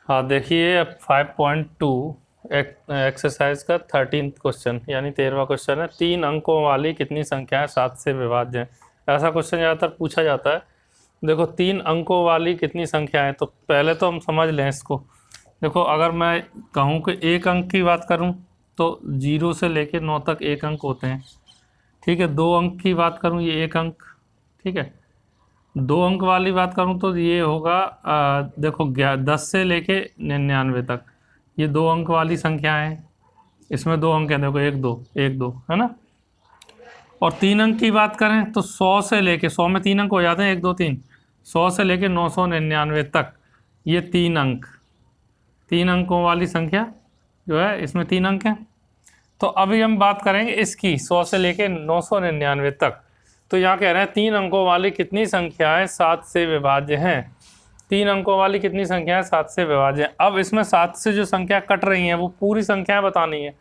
हाँ देखिए, अब 5.2 एक्सरसाइज का 13th क्वेश्चन यानी 13वां क्वेश्चन है। 3 अंकों वाली कितनी संख्याएं 7 से विभाज्य हैं? ऐसा क्वेश्चन ज़्यादातर पूछा जाता है। देखो, 3 अंकों वाली कितनी संख्याएं, तो पहले तो हम समझ लें इसको। देखो, अगर मैं कहूँ कि एक अंक की बात करूँ तो 0 से लेके 9 तक एक अंक होते हैं। ठीक है, 2 अंक की बात करूँ, ये एक अंक। ठीक है, 2 अंक वाली बात करूँ तो ये होगा देखो 10 से लेके 99 तक, ये 2 अंक वाली संख्या है। इसमें 2 अंक हैं, देखो 1 2 है ना। और 3 अंक की बात करें तो 100 से लेके 100 में 3 अंक हो जाते हैं, 1 2 3। 100 से लेके 999 तक, ये 3 अंक, 3 अंकों वाली संख्या जो है इसमें 3 अंक हैं। तो अभी हम बात करेंगे इसकी 100 से लेके 999 तक। तो यहाँ कह रहे हैं 3 अंकों वाली कितनी संख्याएं 7 से विभाज्य हैं। 3 अंकों वाली कितनी संख्याएं 7 से विभाज्य हैं। अब इसमें 7 से जो संख्या कट रही हैं वो पूरी संख्याएं बतानी है।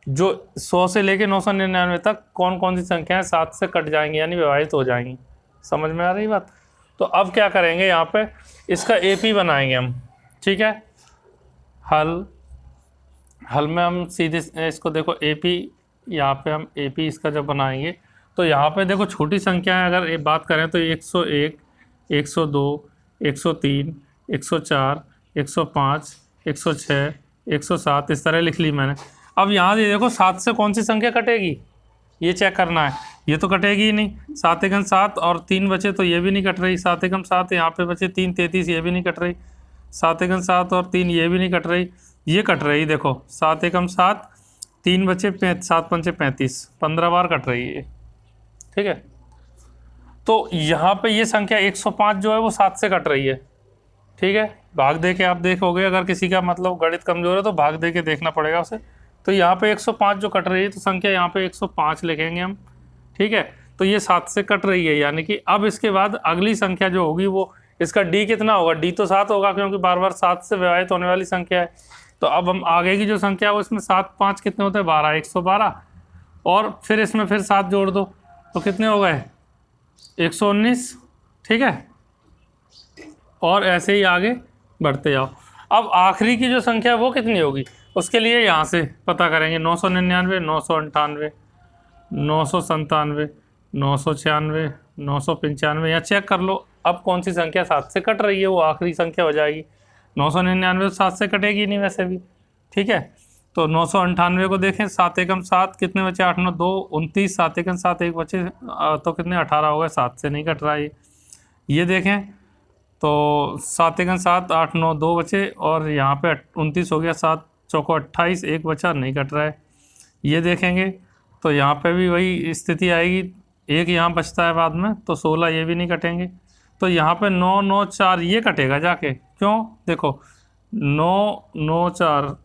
जो 100 से लेके 999 तक कौन कौन सी संख्याएं 7 से कट जाएंगी यानी विभाजित हो जाएंगी। समझ में आ रही बात? तो अब क्या करेंगे, यहाँ पे इसका एपी बनाएंगे हम। ठीक है, हल हल में हम सीधे इसको देखो एपी, यहाँ पे हम एपी इसका जब बनाएंगे तो यहाँ पे देखो छोटी संख्याएं अगर ये बात करें तो 101, 102, 103, 104, 105, 106, 107 इस तरह लिख ली मैंने। अब यहाँ ये देखो 7 से कौन सी संख्या कटेगी ये चेक करना है। ये तो कटेगी ही नहीं, 7 एकम 7 और 3 बचे तो ये भी नहीं कट रही। 7 एकम 7 यहाँ पे बचे 3 33, ये भी नहीं कट रही। 7 एकम 7 और 3 ये भी नहीं कट रही। ये कट रही, देखो 7 एकम 7, 3 बचे 7 पंचे 35, 15 बार कट रही है। ठीक है, तो यहाँ पे ये संख्या 105 जो है वो 7 से कट रही है। ठीक है, भाग दे के आप देखोगे, अगर किसी का मतलब गणित कमजोर है तो भाग दे के देखना पड़ेगा उसे। तो यहाँ पे 105 जो कट रही है तो संख्या यहाँ पे 105 लिखेंगे हम। ठीक है, तो ये 7 से कट रही है, यानी कि अब इसके बाद अगली संख्या जो होगी वो इसका डी कितना होगा, डी तो 7 होगा क्योंकि बार बार 7 से विभाजित होने वाली संख्या है। तो अब हम आगे की जो संख्या है उसमें 7 5 कितने होते हैं, 12, 112। और फिर इसमें फिर 7 जोड़ दो तो कितने हो गए, 119। ठीक है, और ऐसे ही आगे बढ़ते जाओ। अब आखिरी की जो संख्या है वो कितनी होगी, उसके लिए यहाँ से पता करेंगे। 999, 998, 997, 996, 995, या चेक कर लो अब कौन सी संख्या 7 से कट रही है, वो आखिरी संख्या हो जाएगी। 999 तो 7 से कटेगी नहीं वैसे भी। ठीक है, तो 998 को देखें, 7 एकम 7 कितने बचे, 8 9 2 29, 7 एकम 7 एक बचे तो कितने 18 हो गए, 7 से नहीं कट रहा है। ये देखें तो 7 एकम 7, 8 9 2 बचे और यहाँ पे 29 हो गया, 7 चौको 28 एक बचा, नहीं कट रहा है। ये देखेंगे तो यहाँ पे भी वही स्थिति आएगी, एक यहाँ बचता है बाद में, तो 16 ये भी नहीं कटेंगे। तो यहाँ पे 9 9 4 ये कटेगा जाके, क्यों, देखो 9 9 4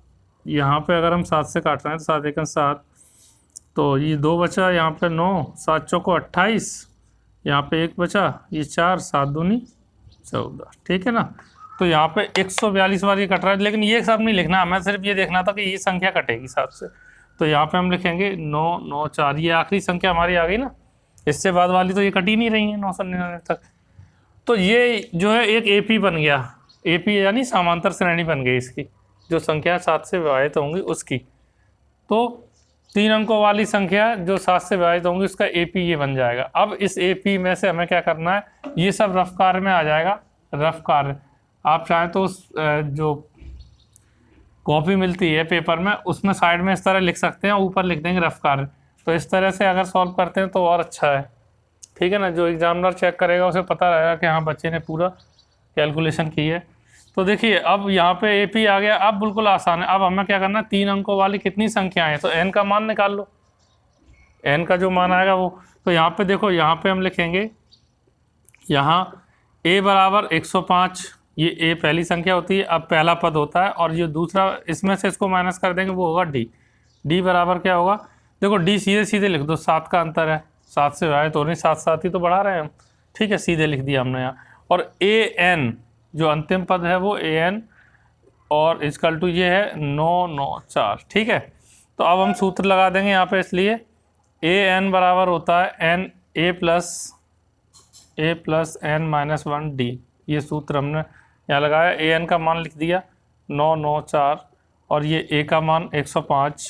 यहाँ पे अगर हम 7 से काट रहे हैं तो 7 एकम 7, तो ये 2 बचा, यहाँ पे 9, 7 चौको 28, यहाँ पे एक बचा, ये 4, 7 दूनी 14। ठीक है ना, तो यहाँ पे 142 बार ये कट रहा है, लेकिन ये सब नहीं लिखना, हमें सिर्फ ये देखना था कि ये संख्या कटेगी 7 से। तो यहाँ पे हम लिखेंगे 9 9 4, ये आखिरी संख्या हमारी आ गई ना, इससे बाद वाली तो ये कट ही नहीं रही है 999 तक। तो ये जो है एक एपी बन गया, एपी यानी समांतर श्रेणी बन गई इसकी, जो संख्या 7 से विभाजित होंगी उसकी। तो 3 अंकों वाली संख्या जो 7 से विभाजित होंगी उसका एपी ये बन जाएगा। अब इस एपी में से हमें क्या करना है, ये सब रफ कार्य में आ जाएगा। रफ कार्य आप चाहें तो उस जो कॉपी मिलती है पेपर में उसमें साइड में इस तरह लिख सकते हैं, ऊपर लिख देंगे रफ कार्य। तो इस तरह से अगर सॉल्व करते हैं तो और अच्छा है। ठीक है ना, जो एग्जामिनर चेक करेगा उसे पता रहेगा कि हाँ बच्चे ने पूरा कैलकुलेशन की है। तो देखिए अब यहाँ पे एपी आ गया, अब बिल्कुल आसान है। अब हमें क्या करना है, 3 अंकों वाली कितनी संख्याएं हैं, तो एन का मान निकाल लो। एन का जो मान आएगा वो, तो यहाँ पे देखो, यहाँ पे हम लिखेंगे, यहाँ ए बराबर 105, ये ए पहली संख्या होती है, अब पहला पद होता है, और ये दूसरा इसमें से इसको माइनस कर देंगे वो होगा डी। डी बराबर क्या होगा, देखो डी सीधे सीधे लिख दो, 7 का अंतर है, 7 से आए तो नहीं, 7 7 ही तो बढ़ा रहे हैं हम। ठीक है, सीधे लिख दिया हमने यहाँ। और ए एन जो अंतिम पद है वो ए एन, और इसकल टू ये है 9 9 4। ठीक है, तो अब हम सूत्र लगा देंगे यहाँ पे, इसलिए ए एन बराबर होता है N A plus N minus 1 D. ये सूत्र हमने यहाँ लगाया, ए एन का मान लिख दिया 9 9 4 और ये ए का मान 105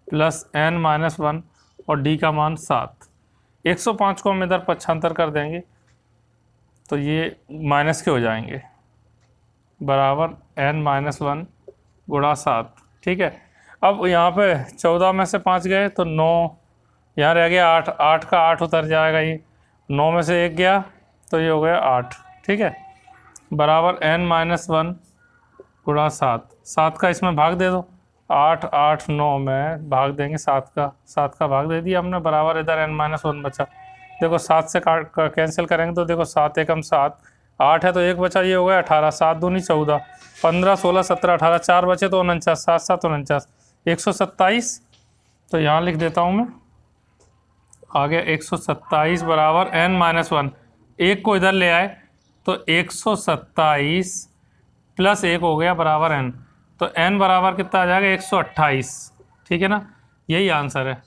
प्लस n-1 और डी का मान 7। 105 को हम इधर पक्षांतर कर देंगे तो ये माइनस के हो जाएंगे, बराबर n-1 गुणा 7। ठीक है, अब यहाँ पे 14 में से 5 गए तो 9, यहाँ रह गया 8, 8 का 8 उतर जाएगा, ये 9 में से 1 गया तो ये हो गया 8। ठीक है, बराबर n-1 गुणा 7। 7 का इसमें भाग दे दो, 8 8 9 में भाग देंगे 7 का भाग दे दिया हमने, बराबर इधर n-1 बचा। देखो 7 से कैंसिल करेंगे तो देखो 7 एकम 7, 8 है तो 1 बचा, ये हो गया 18, 7 दूनी 14, 15 16 17 18, 4 बचे तो 49, 7 7 49, 127। तो यहाँ लिख देता हूँ मैं, आ गया 127 बराबर n-1। 1 को इधर ले आए तो 127 प्लस 1 हो गया बराबर n, तो n बराबर कितना आ जाएगा 128। ठीक है ना, यही आंसर है।